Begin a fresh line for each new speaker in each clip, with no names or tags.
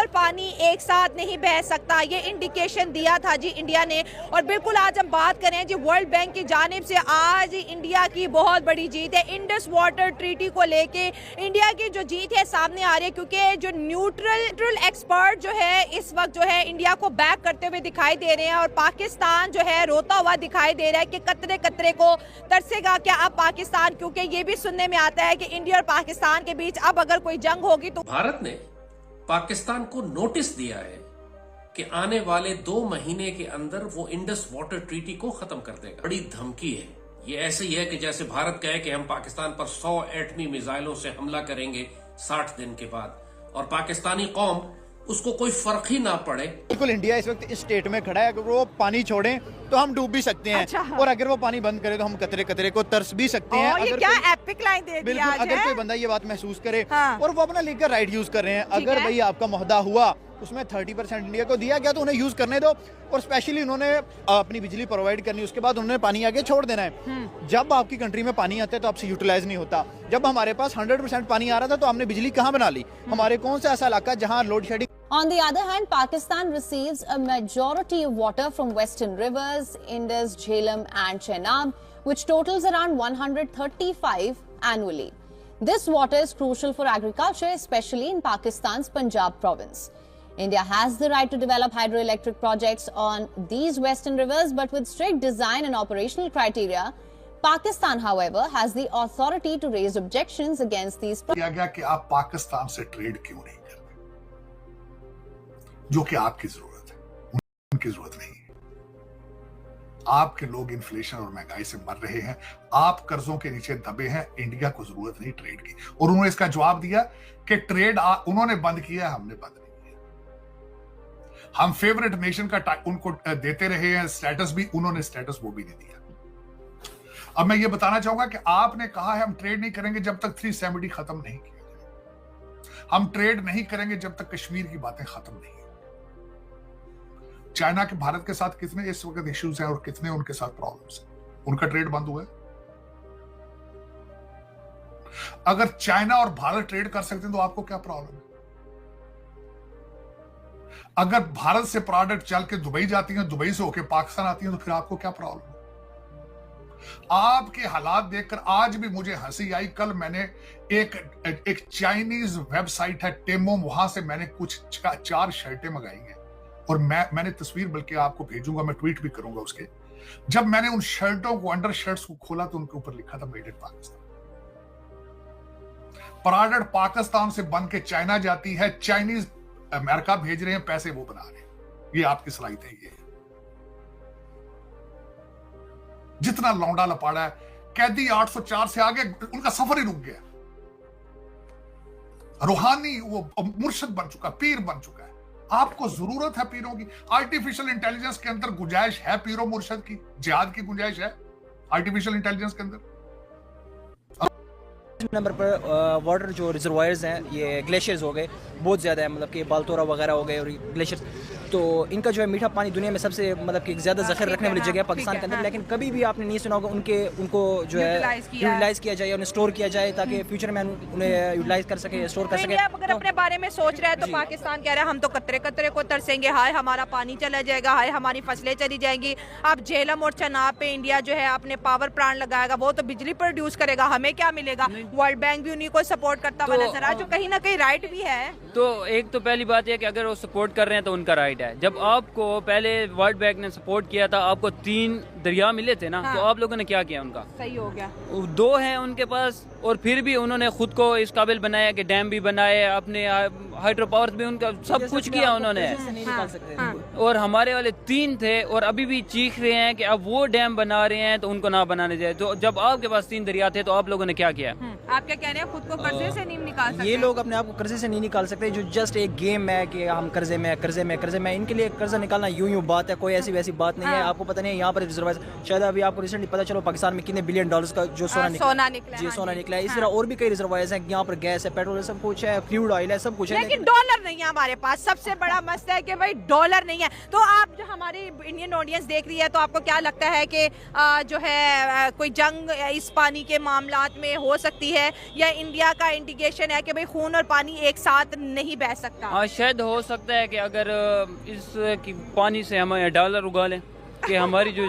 और पानी एक साथ नहीं बह सकता, ये इंडिकेशन दिया था जी इंडिया ने। और बिल्कुल आज हम बात करें जी वर्ल्ड बैंक की जानिब से आज इंडिया की बहुत बड़ी जीत है। इंडस वाटर ट्रीटी को लेके इंडिया की जो जीत है सामने आ रही है, क्योंकि जो न्यूट्रल एक्सपर्ट जो है इस वक्त जो है इंडिया को बैक करते हुए दिखाई दे रहे हैं, और पाकिस्तान जो है रोता हुआ दिखाई दे रहा है कि कतरे कतरे को तरसेगा क्या अब पाकिस्तान, क्योंकि ये भी सुनने में आता है कि इंडिया और पाकिस्तान के बीच अब अगर कोई जंग होगी तो
भारत ने पाकिस्तान को नोटिस दिया है कि आने वाले 2 महीने के अंदर वो इंडस वाटर ट्रीटी को खत्म कर देगा। बड़ी धमकी है ये, ऐसे ही है कि जैसे भारत कहे कि हम पाकिस्तान पर 100 एटमी मिसाइलों से हमला करेंगे 60 दिन के बाद, और पाकिस्तानी कौम उसको कोई फर्क ही ना पड़े।
बिल्कुल इंडिया इस वक्त इस स्टेट में खड़ा है, अगर वो पानी छोड़े तो हम डूब भी सकते हैं।
अच्छा।
और अगर वो पानी बंद करे तो हम कतरे कतरे को तरस भी सकते हैं।
ये
अगर
क्या
कोई,
एपिक लाइन दे दी
बिल्कुल
आज
अगर
है?
कोई बंदा ये बात महसूस करे
हाँ।
और वो अपना लीगल राइट यूज कर रहे हैं, अगर भाई आपका मुहदा हुआ उसमें 30% इंडिया को दिया गया तो उन्हें यूज करने दो। और स्पेशली उन्होंने अपनी बिजली प्रोवाइड करनी, उसके बाद उन्होंने पानी आगे छोड़ देना है। जब आपकी कंट्री में पानी आता है तो आपसे यूटिलाइज नहीं होता। जब हमारे पास 100% पानी आ रहा था तो हमने बिजली कहाँ बना ली? हमारे कौन सा ऐसा इलाका जहाँ load shedding.
On the other hand, Pakistan receives a majority of water from western rivers, Indus, Jhelum and Chenab, which totals around 135 annually. This water is crucial for agriculture, especially in Pakistan's Punjab province. India has the right to develop hydroelectric projects on these western rivers, but with strict design and operational criteria. Pakistan, however, has the authority to raise objections against these
किया गया कि आप पाकिस्तान से trade क्यों नहीं करते, जो कि आपकी जरूरत है, उनकी जरूरत नहीं है। आपके लोग इन्फ्लेशन और महंगाई से मर रहे हैं, आप कर्जों के नीचे दबे हैं, इंडिया को जरूरत नहीं ट्रेड की। और उन्होंने इसका जवाब दिया कि ट्रेड उन्होंने बंद किया, हमने बंद नहीं किया। हम फेवरेट नेशन का उनको देते रहे हैं स्टेटस भी, उन्होंने स्टेटस वो भी नहीं दिया। अब मैं ये बताना चाहूंगा कि आपने कहा है हम ट्रेड नहीं करेंगे जब तक 370 खत्म नहीं किया जाए, हम ट्रेड नहीं करेंगे जब तक कश्मीर की बातें खत्म नहीं। चाइना के भारत के साथ कितने इस वक्त इश्यूज हैं और कितने उनके साथ प्रॉब्लम्स हैं, उनका ट्रेड बंद हुआ है। अगर चाइना और भारत ट्रेड कर सकते हैं तो आपको क्या प्रॉब्लम है? अगर भारत से प्रोडक्ट चल के दुबई जाती है, दुबई से होके पाकिस्तान आती है, तो फिर आपको क्या प्रॉब्लम है? आपके हालात देखकर आज भी मुझे हंसी आई। कल मैंने एक चाइनीज वेबसाइट है टेमो, वहां से मैंने कुछ 4 शर्टें मंगाई हैं, और मैंने तस्वीर बल्कि आपको भेजूंगा, मैं ट्वीट भी करूंगा उसके। जब मैंने उन शर्टों को, अंडर शर्ट्स को खोला तो उनके ऊपर लिखा था made in Pakistan. Product Pakistan से बन के चाइना जाती है, चाइनीज अमेरिका भेज रहे हैं, पैसे वो बना रहे हैं। ये आपकी सलाहियत है। ये जितना लौंडा लपाड़ा है, कैदी 804 से आगे उनका सफर ही रुक गया। रूहानी वो मुर्शिद बन चुका, पीर बन चुका है। आपको जरूरत है पीरों की। आर्टिफिशियल इंटेलिजेंस के अंदर गुंजाइश है पीरों मुर्शिद की, जिहाद की गुंजाइश है आर्टिफिशियल इंटेलिजेंस के अंदर।
नंबर पर वाटर जो रिजर्वायर्स हैं, ये ग्लेशियर्स हो गए, बहुत ज़्यादा है, मतलब कि बालतोरा वगैरह हो गए और ग्लेशियर्स, तो इनका जो है मीठा पानी दुनिया में सबसे मतलब कि ज़्यादा ज़ख़ीरा रखने वाली जगह है पाकिस्तान के अंदर। लेकिन कभी भी आपने नहीं सुना होगा उनको जो है यूटिलाइज़ किया जाए, उन्हें स्टोर किया जाए ताकि फ्यूचर में उन्हें यूटिलाइज़ कर सके, स्टोर कर सके।
अगर अपने बारे में सोच रहा है तो पाकिस्तान कह रहा है हम तो कतरे कतरे को तरसेंगे, हाय हमारा पानी चला जाएगा, हाय हमारी फसलें चली जाएंगी। अब झेलम और चनाब पे इंडिया जो है अपने पावर प्लांट लगाएगा, वो तो बिजली प्रोड्यूस करेगा, हमें क्या मिलेगा? वर्ल्ड बैंक भी उन्हीं को सपोर्ट करता हुआ नजर आ, जो कहीं ना कहीं राइट भी है।
तो एक तो पहली बात यह कि अगर वो सपोर्ट कर रहे हैं तो उनका राइट है। जब आपको पहले वर्ल्ड बैंक ने सपोर्ट किया था, आपको 3 दरिया मिले थे ना, तो आप लोगों ने क्या किया? उनका
सही हो गया,
2 हैं उनके पास, और फिर भी उन्होंने खुद को इस काबिल बनाया कि डैम भी बनाए, अपने हाइड्रो पावर भी, उनका सब कुछ किया उन्होंने। और हमारे वाले 3 थे और अभी भी चीख रहे हैं कि अब वो डैम बना रहे हैं तो उनको ना बनाने जाए। तो जब आपके पास 3 दरिया थे तो आप लोगों ने क्या किया?
आप क्या कह रहे हैं? खुद को कर्जे से नहीं निकाल सकते?
ये लोग अपने आप को कर्जे से नहीं निकाल सकते, जो जस्ट एक गेम है कि हम कर्जे में। इनके लिए कर्जा निकालना यूं बात है, कोई ऐसी वैसी बात नहीं है। आपको पता नहीं है यहाँ पर रिजर्वायर शायद अभी आपको रिसेंटली पता चलो पाकिस्तान में कितने $1 बिलियन का जो सोना
सोना निकला है,
जी
हाँ
सोना
जी,
निकला है। इस
हाँ।
तरह और भी कई रिजर्वायर्स हैं, यहाँ पर गैस है, पेट्रोल है, सब कुछ है, क्रूड ऑयल है, सब कुछ है,
लेकिन डॉलर नहीं है हमारे पास। सबसे बड़ा मसला है कि भाई डॉलर नहीं है। तो आप जो हमारी इंडियन ऑडियंस देख रही है, तो आपको क्या लगता है कि जो है कोई जंग इस पानी के मामलात में हो सकती है, या इंडिया का इंडिकेशन है कि भाई खून और पानी एक साथ नहीं बह सकता?
हाँ, शायद हो सकता है कि अगर इस की पानी से हम डॉलर उगा लें, कि हमारी जो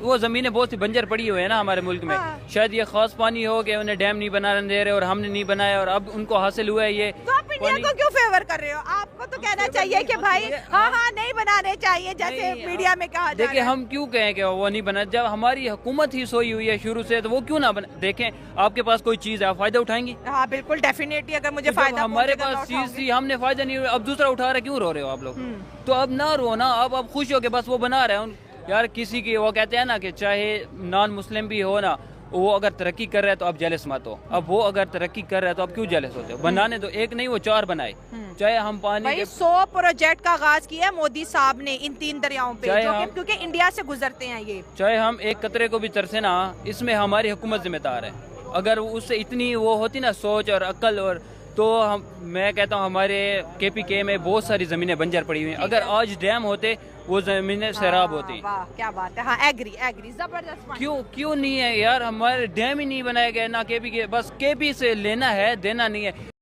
वो ज़मीनें बहुत सी बंजर पड़ी हुई है ना हमारे मुल्क में,
हाँ।
शायद ये खास पानी हो कि उन्हें डैम नहीं बनाने दे रहे और हमने नहीं बनाया और अब उनको हासिल हुआ है ये
तो आप इंडिया
पानी।
को क्यों फेवर कर रहे हो? आपको तो कहना चाहिए कि भाई हाँ हाँ नहीं बनाने चाहिए, जैसे
नहीं,
मीडिया में कहा जा
देखिए
रहा है।
हम क्यों कहें कि वो नहीं बना, जब हमारी हुकूमत ही सोई हुई है शुरू से, तो वो क्यों ना बना। देखें आपके पास कोई चीज़ है, आप फायदा उठाएंगी?
हाँ बिल्कुल, डेफिनेटली। अगर मुझे
तो जब
फायदा
हमारे
पहुंचेगा
पास
तो
चीज
उठाऊंगी।
थी, हमने फायदा नहीं हुआ, अब दूसरा उठा रहे, क्यों रो रहे हो आप लोग? तो अब ना रो ना, अब खुश हो के बस वो बना रहे हैं यार। किसी की वो कहते हैं ना कि चाहे नॉन मुस्लिम भी हो ना, वो अगर तरक्की कर रहा है तो आप जेलस मत हो। अब वो अगर तरक्की कर रहा है तो आप क्यों जेलस होते हो? बनाने दो, एक नहीं वो 4 बनाए। चाहे हम पानी
भाई
के
100 प्रोजेक्ट का आगाज किया है मोदी साहब ने इन 3 दरियाओं पे,
चाहे
जो कि
हम-
क्योंकि इंडिया से गुजरते हैं ये।
चाहे हम एक कतरे को भी तरसे ना, इसमें हमारी हुकूमत जिम्मेदार है। अगर उससे इतनी वो होती ना सोच और अक्ल, और तो हम, मैं कहता हूँ हमारे KPK में बहुत सारी ज़मीनें बंजर पड़ी हुई हैं। अगर आज डैम होते वो ज़मीनें सैराब होती।
वाह क्या बात है। हाँ एग्री जबरदस्त point।
क्यों नहीं है यार? हमारे डैम ही नहीं बनाए गए ना KP के, बस KP से लेना है, देना नहीं है।